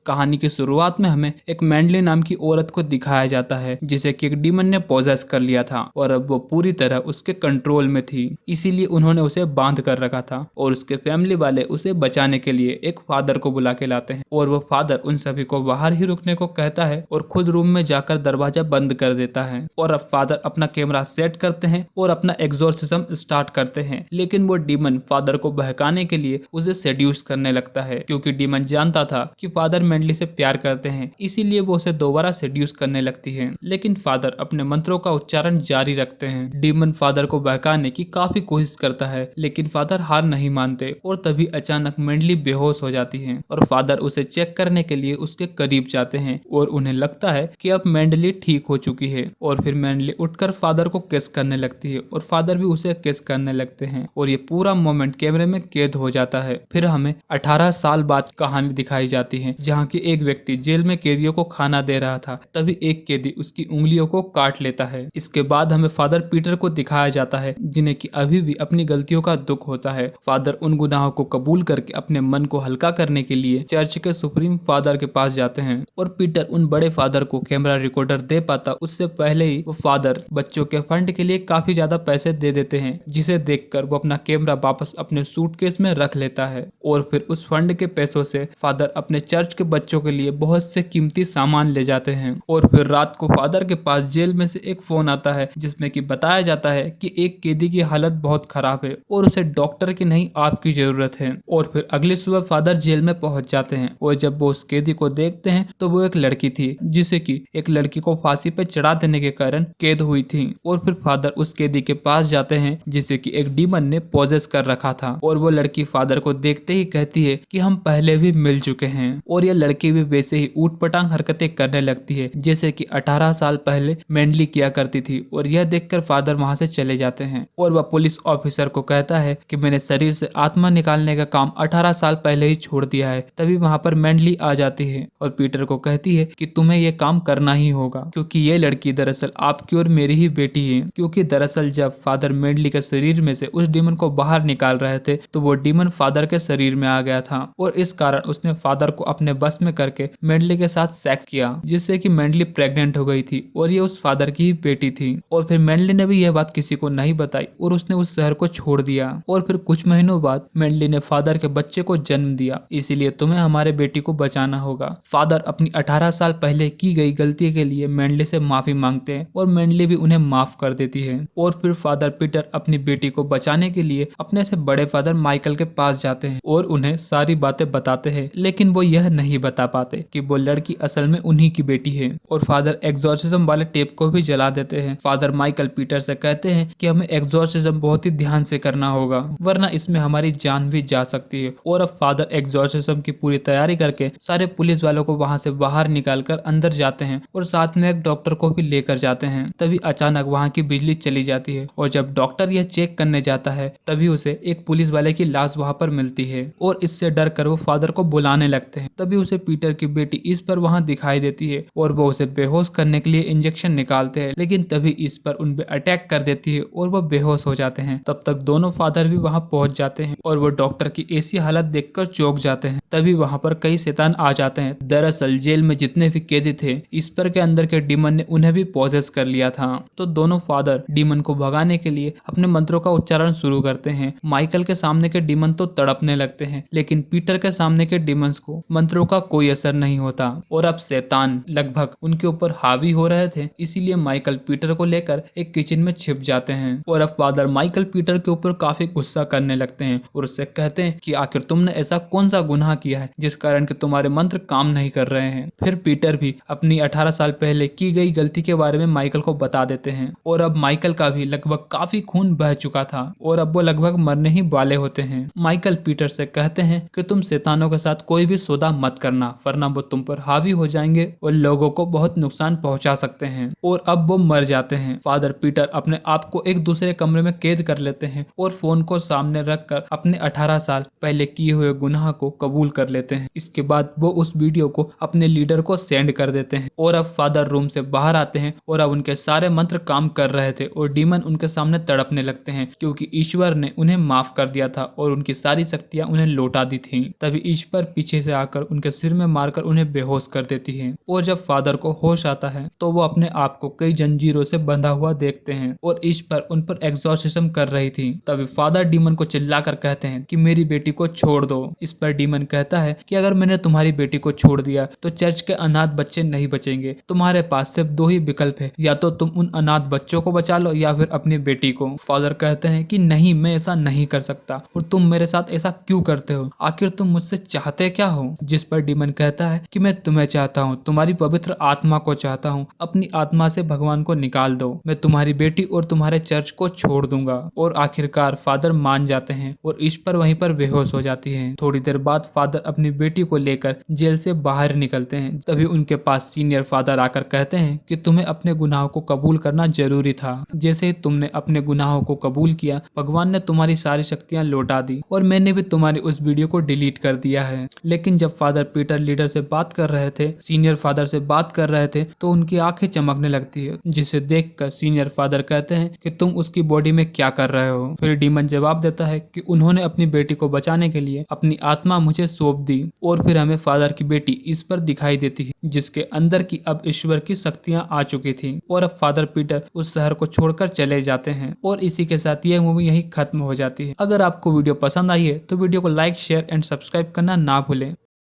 कहानी की शुरुआत में हमें एक मैंडली नाम की औरत को दिखाया जाता है जिसे कि एक डीमन ने पोजेस कर लिया था और अब वो पूरी तरह उसके कंट्रोल में थी। इसीलिए उन्होंने उसे बांध कर रखा था और उसके फैमिली वाले उसे बचाने के लिए एक फादर को बुला के लाते हैं और वो फादर उन सभी को बाहर ही रुकने को कहता है और खुद रूम में जाकर दरवाजा बंद कर देता है। और अब फादर अपना कैमरा सेट करते हैं और अपना एग्जॉर्सिज्म स्टार्ट करते हैं, लेकिन वो डीमन फादर को बहकाने के लिए उसे सेड्यूस करने लगता है क्योंकि डीमन जानता था कि फादर मैंडली से प्यार करते हैं, इसीलिए वो उसे दोबारा सेड्यूस करने लगती है। लेकिन फादर अपने मंत्रों का उच्चारण जारी रखते हैं। डीमन फादर को बहकाने की काफी कोशिश करता है लेकिन फादर हार नहीं मानते और तभी अचानक मैंडली बेहोश हो जाती है और फादर उसे चेक करने के लिए उसके करीब जाते हैं और उन्हें लगता है कि अब मैंडली ठीक हो चुकी है। और फिर मैंडली उठकर फादर को किस करने लगती है और फादर भी उसे किस करने लगते हैं और ये पूरा मोमेंट कैमरे में कैद हो जाता है। फिर हमें 18 साल बाद कहानी दिखाई जाती है जहाँ की एक व्यक्ति जेल में कैदियों को खाना दे रहा था, तभी एक कैदी उसकी उंगलियों को काट लेता है। इसके बाद हमें फादर पीटर को दिखाया जाता है जिन्हें कि अभी भी अपनी गलतियों का दुख होता है। फादर उन गुनाहों को कबूल करके अपने मन को हल्का करने के लिए चर्च के सुप्रीम फादर के पास जाते हैं और पीटर उन बड़े फादर को कैमरा रिकॉर्डर दे पाता उससे पहले ही वो फादर बच्चों के फंड के लिए काफी ज्यादा पैसे दे देते हैं, जिसे देखकर वो अपना कैमरा वापस अपने सूटकेस में रख लेता है। और फिर उस फंड के पैसों से फादर अपने चर्च के बच्चों के लिए बहुत से कीमती सामान ले जाते हैं। और फिर रात को फादर के पास जेल में से एक फोन आता है जिसमें कि बताया जाता है कि एक कैदी की हालत बहुत खराब है और उसे डॉक्टर की नहीं आपकी जरूरत है। और फिर अगली सुबह फादर जेल में पहुंच जाते हैं और जब वो उस कैदी को देखते हैं तो वो एक लड़की थी जिसे कि एक लड़की को फांसी पे चढ़ा देने के कारण कैद हुई थी। और फिर फादर उस कैदी के पास जाते हैं जिसे कि एक डीमन ने पोजेस कर रखा था और वो लड़की फादर को देखते ही कहती है कि हम पहले भी मिल चुके हैं। और ये लड़की भी वैसे ही ऊटपटांग हरकतें करने लगती है जैसे कि 18 साल पहले मैंडली किया करती थी। और यह देखकर फादर वहां से चले जाते हैं और वह पुलिस ऑफिसर को कहता है कि मैंने शरीर से आत्मा निकालने का काम 18 साल पहले ही छोड़ दिया है। तभी वहां पर मैंडली आ जाती है और पीटर को कहती है कि तुम्हें ये काम करना ही होगा क्योंकि ये लड़की दरअसल आपकी और मेरी ही बेटी है। क्योंकि दरअसल जब फादर मैंडली के शरीर में से उस डीमन को बाहर निकाल रहे थे तो वो डीमन फादर के शरीर में आ गया था और इस कारण उसने फादर को अपने बस में करके मैंडली के साथ सेक्स किया जिससे कि मैंडली प्रेग्नेंट हो गई थी और ये उस फादर की ही बेटी थी। और फिर मैंडली ने भी यह बात किसी को नहीं बताई और उसने उस शहर को छोड़ दिया। और फिर कुछ महीनों बाद मैंडली ने फादर के बच्चे को जन्म दिया, इसीलिए तुम्हें हमारे बेटी को बचाना होगा। फादर अपनी 18 साल पहले की गई गलती के लिए मैंडली से माफी मांगते हैं और मैंडली भी उन्हें माफ कर देती है। और फिर फादर पीटर अपनी बेटी को बचाने के लिए अपने से बड़े फादर माइकल के पास जाते हैं और उन्हें सारी बातें बताते हैं, लेकिन वो यह नहीं बता पाते कि वो लड़की असल में उन्हीं की बेटी है। और फादर एग्जॉर्सिज्म वाले टेप को भी जला देते हैं। फादर माइकल पीटर से कहते हैं कि हमें एग्जॉर्सिज्म बहुत ही ध्यान से करना होगा वरना इसमें हमारी जान भी जा सकती है। और अब फादर एग्जॉर्सिज्म की पूरी तैयारी करके सारे पुलिस वालों को वहां से बाहर निकालकर अंदर जाते हैं और साथ में एक डॉक्टर को भी लेकर जाते हैं। तभी अचानक वहां की बिजली चली जाती है और जब डॉक्टर यह चेक करने जाता है तभी उसे एक पुलिस वाले की लाश वहां पर मिलती है और इससे डर कर वो फादर को बुलाने लगते हैं। तभी उसे पीटर की बेटी इस पर वहां दिखाई देती है और वो उसे बेहोश करने के लिए इंजेक्शन निकालते हैं, लेकिन तभी इस पर उन पे अटैक कर देती है और वो बेहोश हो जाते हैं। तब तक दोनों फादर भी वहां पहुंच जाते हैं और वो डॉक्टर की ऐसी हालत देखकर चौंक जाते हैं। तभी वहां पर कई शैतान आ जाते हैं। दरअसल जेल में जितने भी कैदी थे इस पर के अंदर के डीमन ने उन्हें भी पॉजेस कर लिया था। तो दोनों फादर डीमन को भगाने के लिए अपने मंत्रों का उच्चारण शुरू करते हैं। माइकल के सामने के डीमन तो तड़पने लगते हैं, लेकिन पीटर के सामने के डीमंस को मंत्रों का कोई असर नहीं होता और अब शैतान लगभग उनके ऊपर हावी हो रहे थे, इसीलिए माइकल पीटर को लेकर एक किचन में छिप जाते हैं। और अब फादर माइकल पीटर के ऊपर काफी गुस्सा करने लगते हैं और उससे कहते हैं कि आखिर तुमने ऐसा कौन सा गुनाह किया है जिस कारण कि तुम्हारे मंत्र काम नहीं कर रहे हैं। फिर पीटर भी अपनी 18 साल पहले की गई गलती के बारे में माइकल को बता देते हैं और अब माइकल का भी लगभग काफी खून बह चुका था और अब वो लगभग मरने ही वाले होते हैं। माइकल पीटर से कहते हैं कि तुम शैतानों के साथ कोई भी सौदा मत करना वरना वो तुम पर हावी हो जाएंगे और लोगों को बहुत नुकसान पहुंचा सकते हैं। और अब वो मर जाते हैं। फादर पीटर अपने आप को एक दूसरे कमरे में कैद कर लेते हैं और फोन को सामने रखकर अपने 18 साल पहले किए हुए गुनाह को कबूल कर लेते हैं। इसके बाद वो उस वीडियो को अपने लीडर को सेंड कर देते हैं और अब फादर रूम से बाहर आते हैं और अब उनके सारे मंत्र काम कर रहे थे और डीमन उनके सामने तड़पने लगते हैं क्योंकि ईश्वर ने उन्हें माफ कर दिया था और उनकी सारी शक्तियां उन्हें लौटा दी थी। तभी ईश्वर पीछे से आकर उनके सिर में मारकर उन्हें बेहोश कर देती है। और जब फादर को होश आता है तो वो अपने आप को कई जंजीरों से बंधा हुआ देखते हैं और इश पर उन पर एग्जॉर्सिज्म कर रही थी। तभी फादर डीमन को चिल्लाकर कहते हैं कि मेरी बेटी को छोड़ दो। इस पर डीमन कहता है कि अगर मैंने तुम्हारी बेटी को छोड़ दिया तो चर्च के अनाथ बच्चे नहीं बचेंगे। तुम्हारे पास सिर्फ दो ही विकल्प है, या तो तुम उन अनाथ बच्चों को बचा लो या फिर अपनी बेटी को। फादर कहते हैं कि नहीं, मैं ऐसा नहीं कर सकता और तुम मेरे साथ ऐसा क्यों करते हो? आखिर तुम मुझसे चाहते क्या हो? जिस पर डीमन कहता है कि मैं तुम्हें चाहता हूँ, तुम्हारी पवित्र आत्मा को चाहता हूँ। अपनी आत्मा से भगवान को निकाल दो, मैं तुम्हारी बेटी और तुम्हारे चर्च को छोड़ दूंगा। और आखिरकार फादर मान जाते हैं और इश पर वहीं पर बेहोश हो जाती है। थोड़ी देर बाद फादर अपनी बेटी को लेकर जेल से बाहर निकलते हैं। तभी उनके पास सीनियर फादर आकर कहते हैं कि तुम्हें अपने गुनाहों को कबूल करना जरूरी था। जैसे ही तुमने अपने गुनाहों को कबूल किया, भगवान ने तुम्हारी सारी शक्तियां लौटा दी और मैंने भी तुम्हारी उस वीडियो को डिलीट कर दिया है। लेकिन जब फादर पीटर लीडर से बात कर रहे थे, सीनियर फादर से बात कर रहे थे, तो उनकी आंखें चमकने लगती है, जिसे देखकर सीनियर फादर कहते हैं कि तुम उसकी बॉडी में क्या कर रहे हो? फिर डीमन जवाब देता है कि उन्होंने अपनी बेटी को बचाने के लिए अपनी आत्मा मुझे सौंप दी। और फिर हमें फादर की बेटी इस पर दिखाई देती है, जिसके अंदर की अब ईश्वर की शक्तियां आ चुकी थी। और अब फादर पीटर उस शहर को छोड़कर चले जाते हैं और इसी के साथ यह मूवी यहीं खत्म हो जाती है। अगर आपको वीडियो पसंद आई है तो वीडियो को लाइक, शेयर एंड सब्सक्राइब करना ना भूलें।